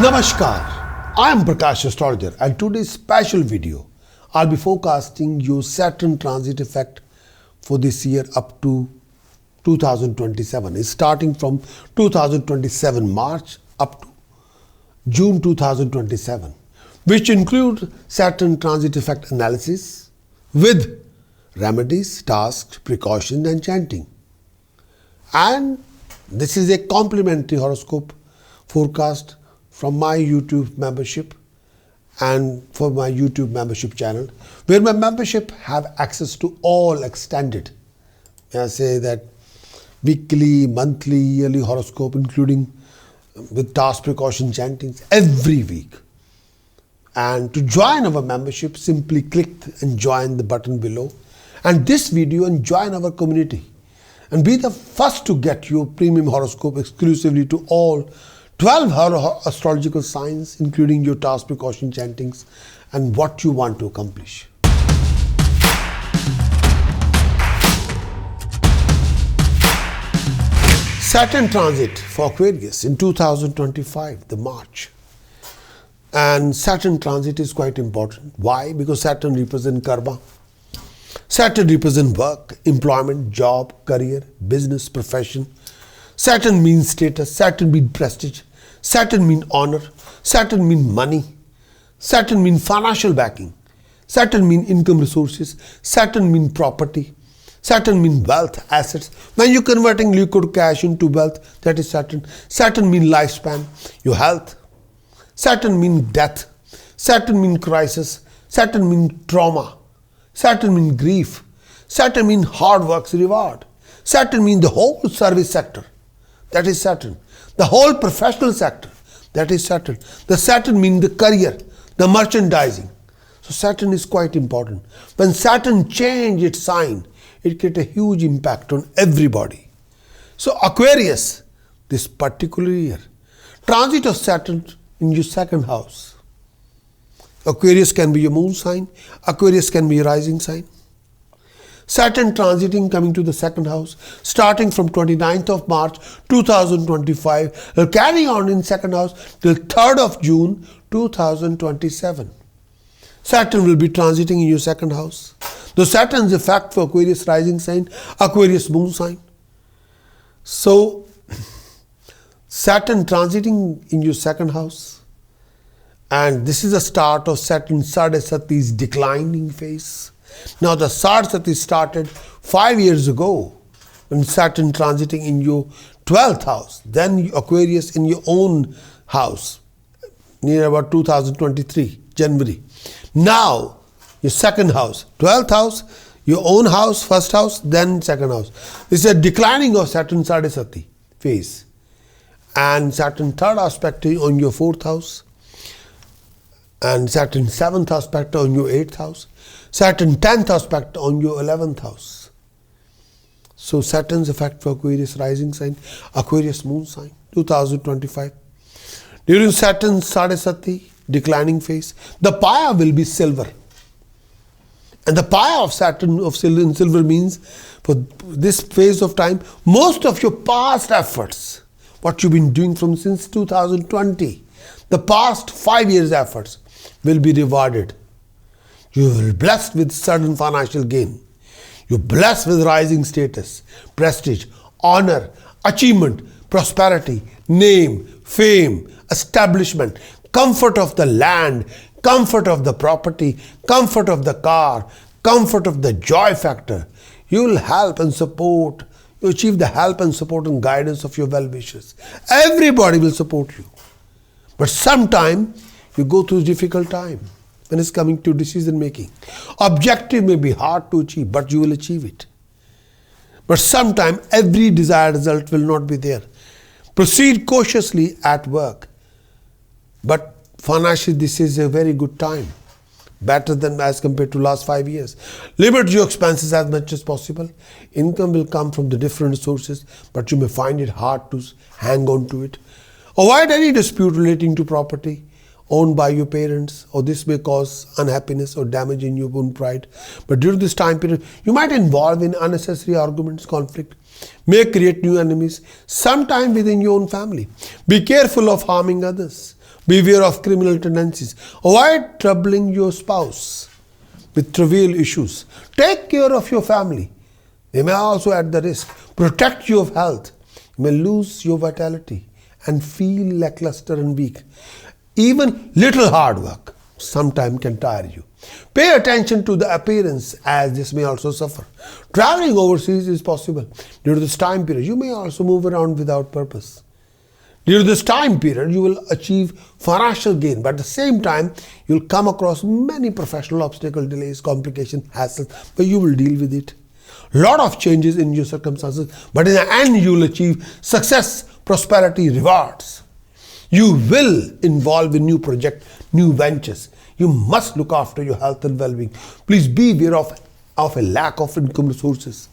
Namaskar, I am Prakash, Astrologer, and today's special video I'll be forecasting your Saturn transit effect for this year up to 2027. It's starting from 2027 March up to June 2027, which include Saturn transit effect analysis with remedies, tasks, precautions and chanting. And this is a complimentary horoscope forecast from my YouTube membership and for my YouTube membership channel, where my membership have access to all extended, I say that weekly, monthly, yearly horoscope, including with task, precaution, chantings every week. And to join our membership, simply click and join the button below and this video and join our community and be the first to get your premium horoscope exclusively to all 12 astrological signs, including your task, precaution, chantings, and what you want to accomplish. Saturn transit for Aquarius in 2025, the March. And Saturn transit is quite important. Why? Because Saturn represents karma. Saturn represents work, employment, job, career, business, profession. Saturn means status, Saturn means prestige, Saturn means honor, Saturn means money, Saturn means financial backing, Saturn means income resources, Saturn means property, Saturn means wealth, assets. When you're converting liquid cash into wealth, that is Saturn. Saturn means lifespan, your health. Saturn means death, Saturn means crisis, Saturn means trauma, Saturn means grief, Saturn means hard work's reward, Saturn means the whole service sector. That is Saturn. The whole professional sector, that is Saturn. The Saturn means the career, the merchandising. So Saturn is quite important. When Saturn changes its sign, it creates a huge impact on everybody. So Aquarius, this particular year, transit of Saturn in your second house. Aquarius can be your moon sign, Aquarius can be your rising sign. Saturn transiting coming to the second house starting from 29th of March 2025 will carry on in second house till 3rd of June 2027. Saturn will be transiting in your second house. The Saturn's effect for Aquarius rising sign, Aquarius moon sign. So Saturn transiting in your second house, and this is the start of Saturn Sadhasati's declining phase. Now the Sadhasati started 5 years ago when Saturn transiting in your 12th house, then Aquarius in your own house near about 2023 January. Now your second house, 12th house, your own house, first house, then second house. This is a declining of Saturn Sadhasati phase. And Saturn third aspect on your 4th house, and Saturn 7th aspect on your 8th house, Saturn 10th aspect on your 11th house. So Saturn's effect for Aquarius rising sign, Aquarius moon sign, 2025. During Saturn's Sadhasati declining phase, the paya will be silver. And the paya of Saturn of silver means for this phase of time, most of your past efforts, what you've been doing from since 2020, the past 5 years efforts will be rewarded. You will be blessed with sudden financial gain. You're blessed with rising status, prestige, honor, achievement, prosperity, name, fame, establishment, comfort of the land, comfort of the property, comfort of the car, comfort of the joy factor. You will help and support. You achieve the help and support and guidance of your well-wishers. Everybody will support you. But sometime you go through difficult time when it's coming to decision making. Objective may be hard to achieve, but you will achieve it. But sometime every desired result will not be there. Proceed cautiously at work. But financially this is a very good time. Better than as compared to last 5 years. Limit your expenses as much as possible. Income will come from the different sources, but you may find it hard to hang on to it. Avoid any dispute relating to property owned by your parents, or this may cause unhappiness or damage in your own pride. But during this time period, you might involve in unnecessary arguments, conflict, may create new enemies, sometime within your own family. Be careful of harming others. Beware of criminal tendencies. Avoid troubling your spouse with trivial issues. Take care of your family. They may also at the risk. Protect your health. You may lose your vitality and feel lackluster and weak. Even little hard work sometimes can tire you. Pay attention to the appearance, as this may also suffer. Traveling overseas is possible. Due to this time period, you may also move around without purpose. Due to this time period, you will achieve financial gain, but at the same time, you will come across many professional obstacles, delays, complications, hassles, but you will deal with it. Lot of changes in your circumstances, but in the end, you will achieve success, prosperity, rewards. You will involve in new projects, new ventures. You must look after your health and well-being. Please be aware of a lack of income resources.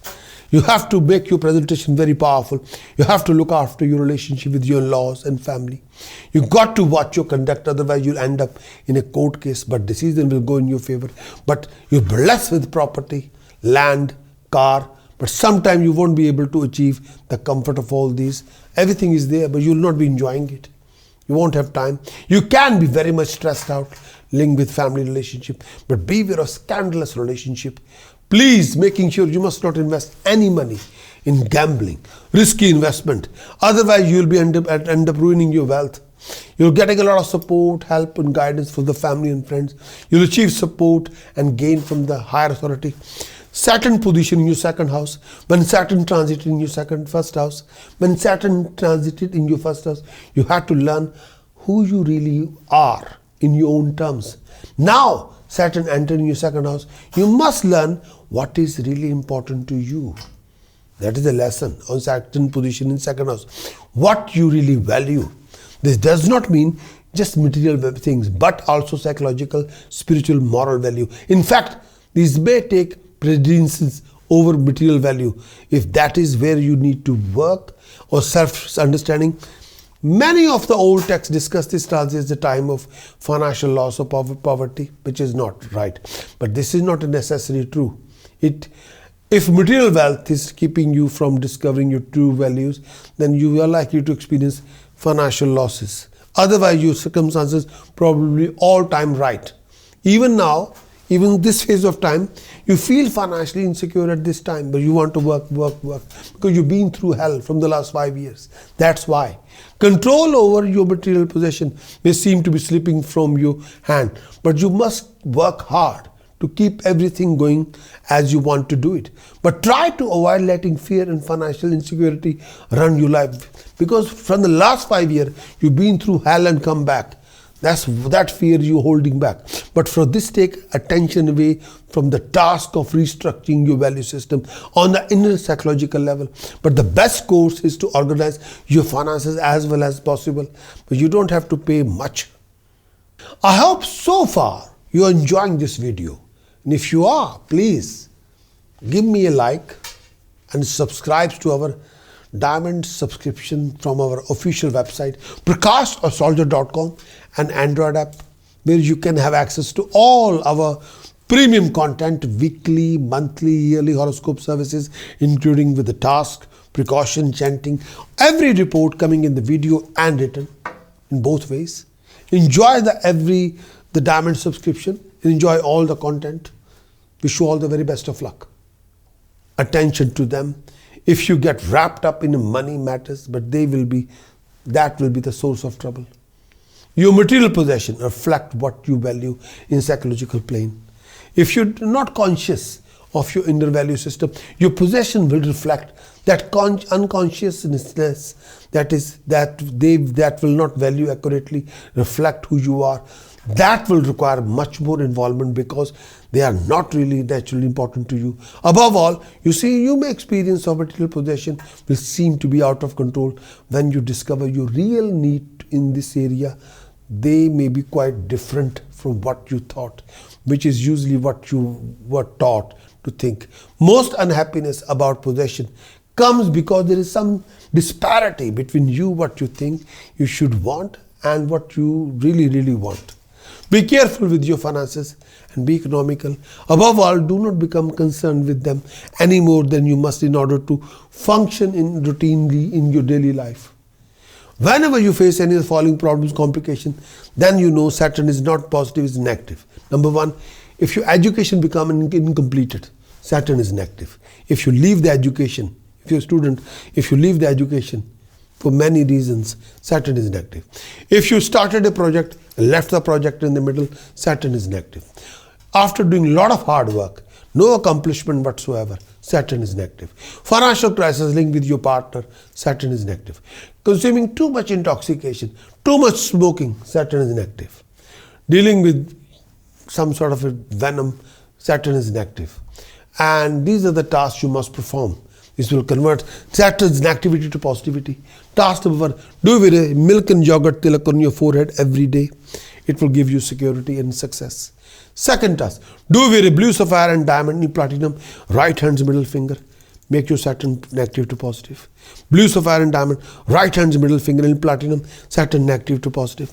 You have to make your presentation very powerful. You have to look after your relationship with your in-laws and family. You got to watch your conduct, otherwise you'll end up in a court case, but decision will go in your favor. But you're blessed with property, land, car, but sometimes you won't be able to achieve the comfort of all these. Everything is there, but you'll not be enjoying it. You won't have time. You can be very much stressed out, linked with family relationship, but beware of scandalous relationship. Please, making sure you must not invest any money in gambling, risky investment. Otherwise, you will be end up ruining your wealth. You're getting a lot of support, help and guidance from the family and friends. You'll achieve support and gain from the higher authority. Saturn position in your second house. When Saturn transited in your first house, when Saturn transited in your first house, you had to learn who you really are in your own terms. Now, Saturn entered in your second house, you must learn what is really important to you. That is the lesson on Saturn position in second house. What you really value. This does not mean just material things, but also psychological, spiritual, moral value. In fact, these may take precedence over material value if that is where you need to work or self-understanding. Many of the old texts discuss this transit as the time of financial loss or poverty, which is not right. But this is not necessarily true. If material wealth is keeping you from discovering your true values, then you are likely to experience financial losses. Otherwise, your circumstances probably all time right. Even now, even this phase of time, you feel financially insecure at this time, but you want to work, because you've been through hell from the last 5 years. That's why. Control over your material possession may seem to be slipping from your hand, but you must work hard to keep everything going as you want to do it. But try to avoid letting fear and financial insecurity run your life, because from the last 5 years, you've been through hell and come back. That's that fear you're holding back. But for this, take attention away from the task of restructuring your value system on the inner psychological level. But the best course is to organize your finances as well as possible. But you don't have to pay much. I hope so far you're enjoying this video. And if you are, please give me a like and subscribe to our diamond subscription from our official website, PrakashAstrologer.com, an Android app where you can have access to all our premium content, weekly, monthly, yearly horoscope services, including with the task, precaution, chanting, every report coming in the video and written in both ways. Enjoy the diamond subscription and enjoy all the content. Wish you all the very best of luck. Attention to them. If you get wrapped up in money matters, but that will be the source of trouble. Your material possession reflect what you value in psychological plane. If you're not conscious of your inner value system, your possession will reflect that unconsciousness that will not value accurately reflect who you are. That will require much more involvement because they are not really naturally important to you. Above all, you may experience of material possession will seem to be out of control. When you discover your real need in this area, they may be quite different from what you thought, which is usually what you were taught to think. Most unhappiness about possession comes because there is some disparity between what you think you should want and what you really want. Be careful with your finances and be economical. Above all, do not become concerned with them any more than you must in order to function routinely in your daily life. Whenever you face any of the following problems, complication, then you know Saturn is not positive, it's negative. Number one, if your education becomes incompleted, Saturn is negative. If you leave the education, if you're a student, if you leave the education for many reasons, Saturn is negative. If you started a project, left the project in the middle, Saturn is negative. After doing a lot of hard work, no accomplishment whatsoever, Saturn is negative. Financial crisis linked with your partner, Saturn is negative. Consuming too much intoxication, too much smoking, Saturn is negative. Dealing with some sort of a venom, Saturn is negative. And these are the tasks you must perform. This will convert Saturn's negativity to positivity. Task number one, do with a milk and yogurt tilak on your forehead every day. It will give you security and success. Second task, do wear a blue sapphire and diamond in platinum, right hand's middle finger. Make your Saturn negative to positive. Blue sapphire and diamond, right hand's middle finger in platinum, Saturn negative to positive.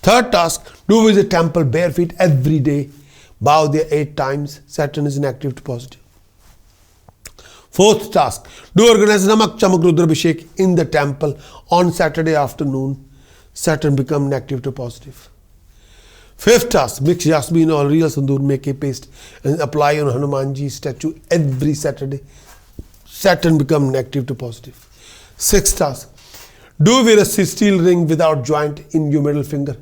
Third task, do visit temple bare feet every day. Bow there 8 times, Saturn is negative to positive. Fourth task, do organize Namak Chamak Rudrabhishek in the temple on Saturday afternoon. Saturn become negative to positive. Fifth task, mix jasmine or real sandoor, make a paste and apply on Hanumanji's statue every Saturday. Saturn become negative to positive. Sixth task, do wear a steel ring without joint in your middle finger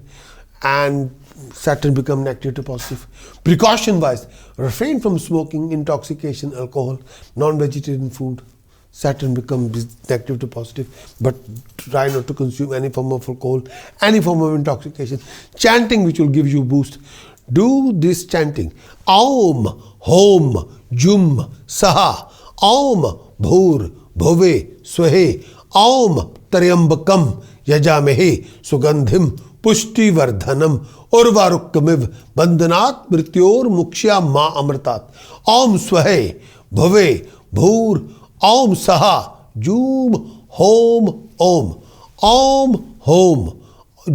and Saturn become negative to positive. Precaution wise, refrain from smoking, intoxication, alcohol, non-vegetarian food. Saturn becomes negative to positive, but try not to consume any form of alcohol, any form of intoxication. Chanting which will give you boost. Do this chanting. Aum, Hom, Jum, Saha, Aum, Bhur, Bhuve, Swahe, Aum, Taryambakam, Yajamehe, Sugandhim, Pushti Vardhanam, Urvarukamiv, Bandhanat, Mrityor, Mukshya, Ma Amritat, Aum Swahe, Bhuve, Bhur, Aum Saha, Jum, Hom, Om, Aum, Hom,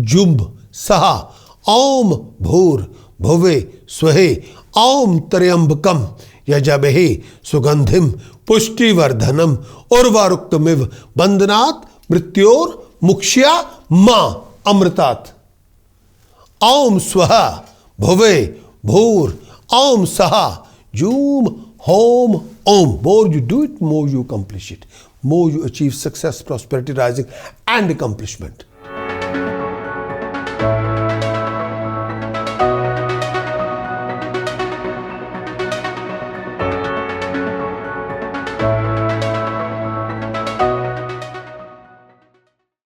Jum, Saha, Aum, Bhur, Bhuve, Swahe, Aum Taryambakam, Yajabehe, Sugandhim, Pushti Vardhanam, Urvarukamiv, Bandhanat, Mrityor, Mukshya, Ma Amritat. Aum Swaha, Bhuve, Bhur, Aum Saha, Jum, Hom, Om. More you do it, more you accomplish it. More you achieve success, prosperity, rising and accomplishment.